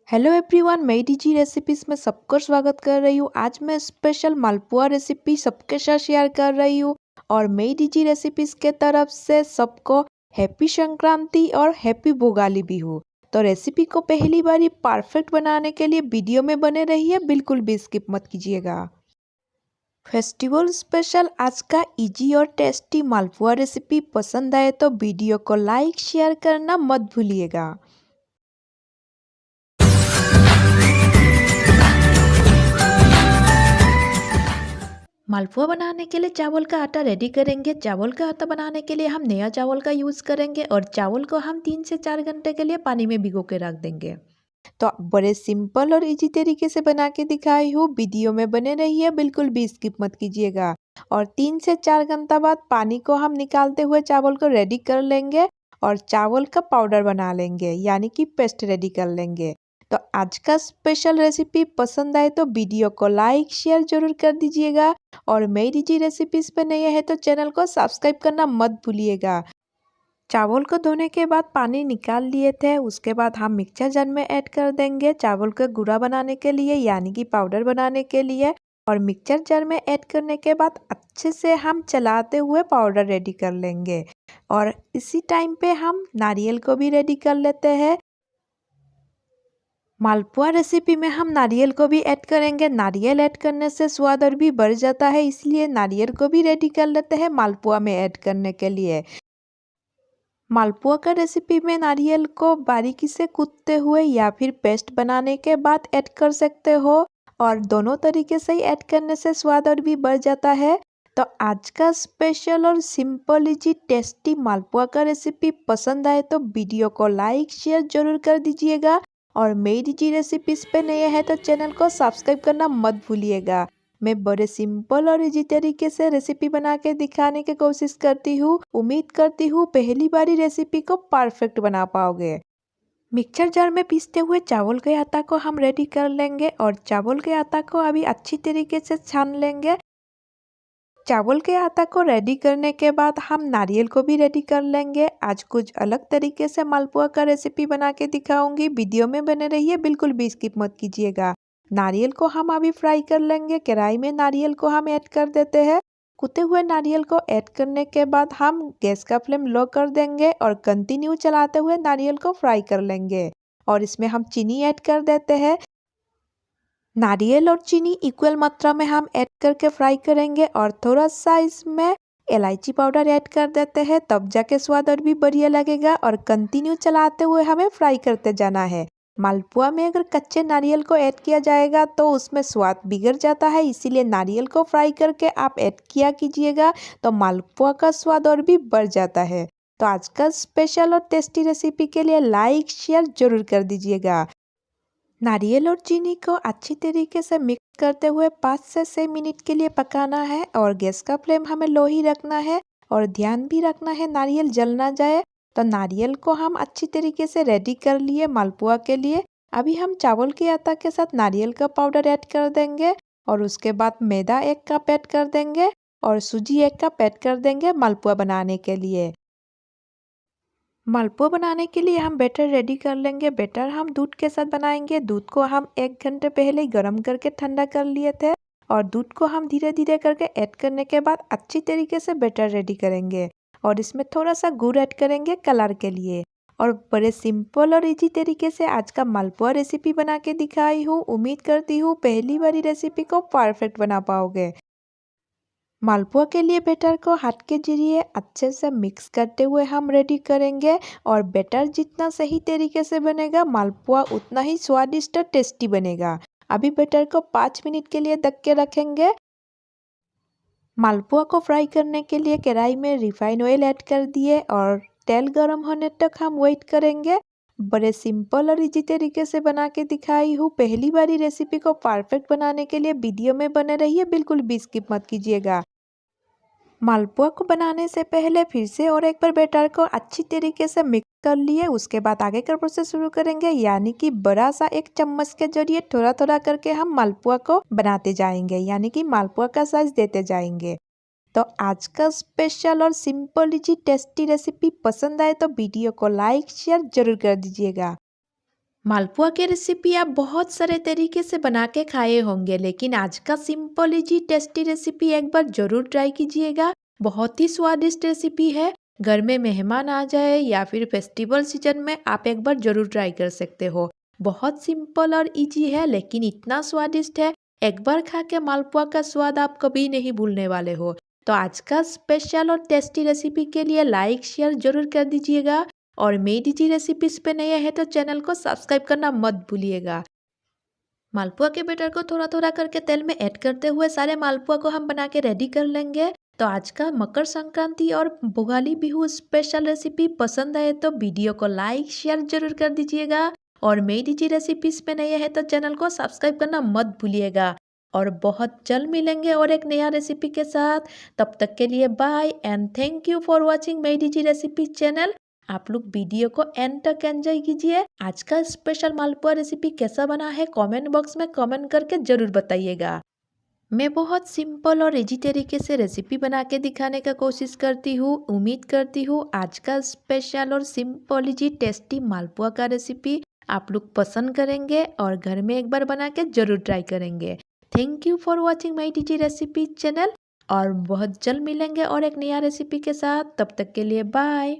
Hello everyone, मैं DG recipes में सबका स्वागत कर रही हूँ। आज मैं स्पेशल मालपुआ रेसिपी सबके साथ शेयर कर रही हूँ और मैं डीजी रेसिपीज़ के तरफ से सबको हैप्पी संक्रांति और हैप्पी भोगाली बिहू। तो रेसिपी को पहली बारी परफेक्ट बनाने के लिए वीडियो में बने रहिए, बिल्कुल भी स्किप मत कीजिएगा। फेस्टिवल स्पेशल आज का इजी और टेस्टी मालपुआ रेसिपी पसंद आए तो वीडियो को लाइक शेयर करना मत भूलिएगा। मालपुआ बनाने के लिए चावल का आटा रेडी करेंगे। चावल का आटा बनाने के लिए हम नया चावल का यूज़ करेंगे और चावल को हम 3 से 4 घंटे के लिए पानी में भिगो के रख देंगे। तो बड़े सिंपल और इजी तरीके से बना के दिखाई हूँ, वीडियो में बने रहिए, बिल्कुल भी स्किप मत कीजिएगा। और 3 से 4 घंटा बाद पानी को हम निकालते हुए चावल को रेडी कर लेंगे और चावल का पाउडर बना लेंगे, यानी कि पेस्ट रेडी कर लेंगे। तो आज का स्पेशल रेसिपी पसंद आए तो वीडियो को लाइक शेयर जरूर कर दीजिएगा और मेरी जी रेसिपीज़ पे नए हैं तो चैनल को सब्सक्राइब करना मत भूलिएगा। चावल को धोने के बाद पानी निकाल लिए थे, उसके बाद हम मिक्सर जार में ऐड कर देंगे चावल का गुड़ा बनाने के लिए, यानी कि पाउडर बनाने के लिए। और मिक्सर जार में ऐड करने के बाद अच्छे से हम चलाते हुए पाउडर रेडी कर लेंगे और इसी टाइम पे हम नारियल को भी रेडी कर लेते हैं। मालपुआ रेसिपी में हम नारियल को भी ऐड करेंगे। नारियल ऐड करने से स्वाद और भी बढ़ जाता है, इसलिए नारियल को भी रेडी कर लेते हैं मालपुआ में ऐड करने के लिए। मालपुआ का रेसिपी में नारियल को बारीकी से कूटते हुए या फिर पेस्ट बनाने के बाद ऐड कर सकते हो और दोनों तरीके से ऐड करने से स्वाद और भी बढ़ जाता है। तो आज का स्पेशल और सिंपल इजी टेस्टी मालपुआ का रेसिपी पसंद आए तो वीडियो को लाइक शेयर जरूर कर दीजिएगा और मेरी जी रेसिपीज़ पे नए हैं तो चैनल को सब्सक्राइब करना मत भूलिएगा। मैं बड़े सिंपल और इजी तरीके से रेसिपी बना के दिखाने की कोशिश करती हूँ। उम्मीद करती हूँ पहली बारी रेसिपी को परफेक्ट बना पाओगे। मिक्सर जार में पीसते हुए चावल के आटा को हम रेडी कर लेंगे और चावल के आटा को अभी अच्छी तरीके से छान लेंगे। चावल के आटा को रेडी करने के बाद हम नारियल को भी रेडी कर लेंगे। आज कुछ अलग तरीके से मालपुआ का रेसिपी बना के दिखाऊंगी, वीडियो में बने रहिए, बिल्कुल भी स्किप मत कीजिएगा। नारियल को हम अभी फ्राई कर लेंगे। कढ़ाई में नारियल को हम ऐड कर देते हैं। कुटे हुए नारियल को ऐड करने के बाद हम गैस का फ्लेम लो कर देंगे और कंटिन्यू चलाते हुए नारियल को फ्राई कर लेंगे और इसमें हम चीनी ऐड कर देते हैं। नारियल और चीनी इक्वल मात्रा में हम ऐड करके फ्राई करेंगे और थोड़ा सा इसमें इलायची पाउडर ऐड कर देते हैं, तब जाके स्वाद और भी बढ़िया लगेगा और कंटिन्यू चलाते हुए हमें फ्राई करते जाना है। मालपुआ में अगर कच्चे नारियल को ऐड किया जाएगा तो उसमें स्वाद बिगड़ जाता है, इसीलिए नारियल को फ्राई करके आप ऐड किया कीजिएगा तो मालपुआ का स्वाद और भी बढ़ जाता है। तो आज का स्पेशल और टेस्टी रेसिपी के लिए लाइक शेयर जरूर कर दीजिएगा। नारियल और चीनी को अच्छी तरीके से मिक्स करते हुए 5 से 6 मिनट के लिए पकाना है और गैस का फ्लेम हमें लो ही रखना है और ध्यान भी रखना है नारियल जल ना जाए। तो नारियल को हम अच्छी तरीके से रेडी कर लिए मालपुआ के लिए। अभी हम चावल के आटा के साथ नारियल का पाउडर ऐड कर देंगे और उसके बाद मैदा 1 कप ऐड कर देंगे और सूजी 1 कप ऐड कर देंगे मालपुआ बनाने के लिए। मालपुआ बनाने के लिए हम बैटर रेडी कर लेंगे। बैटर हम दूध के साथ बनाएंगे। दूध को हम 1 घंटे पहले गर्म करके ठंडा कर लिए थे और दूध को हम धीरे धीरे करके ऐड करने के बाद अच्छी तरीके से बैटर रेडी करेंगे और इसमें थोड़ा सा गुड़ ऐड करेंगे कलर के लिए। और बड़े सिंपल और इजी तरीके से आज का मालपुआ रेसिपी बना के दिखाई हूँ। उम्मीद करती हूँ पहली बारी रेसिपी को परफेक्ट बना पाओगे। मालपुआ के लिए बैटर को हाथ के जरिए अच्छे से मिक्स करते हुए हम रेडी करेंगे और बैटर जितना सही तरीके से बनेगा मालपुआ उतना ही स्वादिष्ट और टेस्टी बनेगा। अभी बैटर को 5 मिनट के लिए ढक के रखेंगे। मालपुआ को फ्राई करने के लिए कढ़ाई में रिफाइन ऑयल ऐड कर दिए और तेल गर्म होने तक हम वेट करेंगे। बड़े सिंपल और इजी तरीके से बना के दिखाई हूँ। पहली बारी रेसिपी को परफेक्ट बनाने के लिए वीडियो में बने रहिए, बिल्कुल भी स्किप मत कीजिएगा। मालपुआ को बनाने से पहले फिर से और एक बार बैटर को अच्छी तरीके से मिक्स कर लिए। उसके बाद आगे का प्रोसेस शुरू करेंगे, यानी कि बड़ा सा एक चम्मच के जरिए थोड़ा थोड़ा करके हम मालपुआ को बनाते जाएंगे, यानी कि मालपुआ का साइज देते जाएंगे। तो आज का स्पेशल और सिंपल इजी टेस्टी रेसिपी पसंद आए तो वीडियो को लाइक शेयर जरूर कर दीजिएगा। मालपुआ की रेसिपी आप बहुत सारे तरीके से बना के खाए होंगे, लेकिन आज का सिंपल इजी टेस्टी रेसिपी एक बार ज़रूर ट्राई कीजिएगा। बहुत ही स्वादिष्ट रेसिपी है। घर में मेहमान आ जाए या फिर फेस्टिवल सीजन में आप एक बार ज़रूर ट्राई कर सकते हो। बहुत सिंपल और इजी है, लेकिन इतना स्वादिष्ट है। एक बार खा के मालपुआ का स्वाद आप कभी नहीं भूलने वाले हो। तो आज का स्पेशल और टेस्टी रेसिपी के लिए लाइक शेयर जरूर कर दीजिएगा। और मेरी जी रेसिपीज पे नए हैं तो चैनल को सब्सक्राइब करना मत भूलिएगा। मालपुआ के बैटर को थोड़ा थोड़ा करके तेल में ऐड करते हुए सारे मालपुआ को हम बना के रेडी कर लेंगे। तो आज का मकर संक्रांति और भोगाली बिहू स्पेशल रेसिपी पसंद आए तो वीडियो को लाइक शेयर जरूर कर दीजिएगा। और मेरी जी रेसिपीज पे नए हैं तो चैनल को सब्सक्राइब करना मत भूलिएगा। और बहुत जल्द मिलेंगे और एक नया रेसिपी के साथ। तब तक के लिए bye and thank you for watching मेरी जी रेसिपी चैनल। आप लोग वीडियो को एंड तक एंजॉय कीजिए। आज का स्पेशल मालपुआ रेसिपी कैसा बना है कमेंट बॉक्स में कमेंट करके जरूर बताइएगा। मैं बहुत सिंपल और इजी तरीके से रेसिपी बना के दिखाने का कोशिश करती हूँ। उम्मीद करती हूँ आज का स्पेशल और सिंपल इजी टेस्टी मालपुआ का रेसिपी आप लोग पसंद करेंगे और घर में एक बार बना के जरूर ट्राई करेंगे। Thank you for watching my TG recipe channel. और बहुत जल्द मिलेंगे और एक नया रेसिपी के साथ। तब तक के लिए बाय।